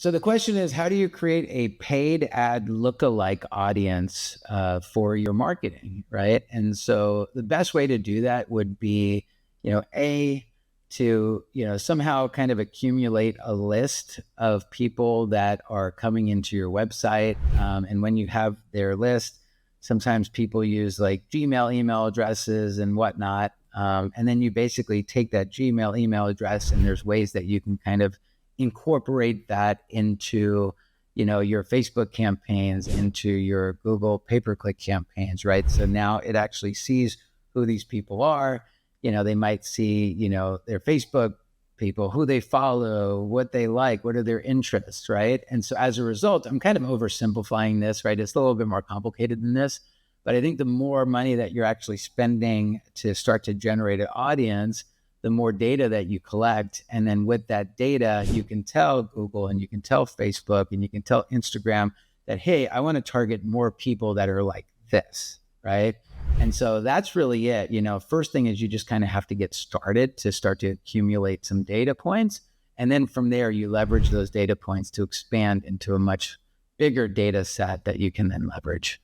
So the question is, how do you create a paid ad lookalike audience for your marketing, right? And so the best way to do that would be, to somehow kind of accumulate a list of people that are coming into your website, and when you have their list, sometimes people use like Gmail email addresses and whatnot, and then you basically take that Gmail email address, and there's ways that you can kind of incorporate that into your Facebook campaigns, into your Google pay-per-click campaigns, right? So now it actually sees who these people are. They might see their Facebook people, who they follow, what they like, what are their interests, right? And so as a result, I'm kind of oversimplifying this, right? It's a little bit more complicated than this, but I think the more money that you're actually spending to start to generate an audience, the more data that you collect. And then with that data, you can tell Google and you can tell Facebook and you can tell Instagram that, hey, I want to target more people that are like this, right? And so that's really it. First thing is you just kind of have to get started to start to accumulate some data points. And then from there, you leverage those data points to expand into a much bigger data set that you can then leverage.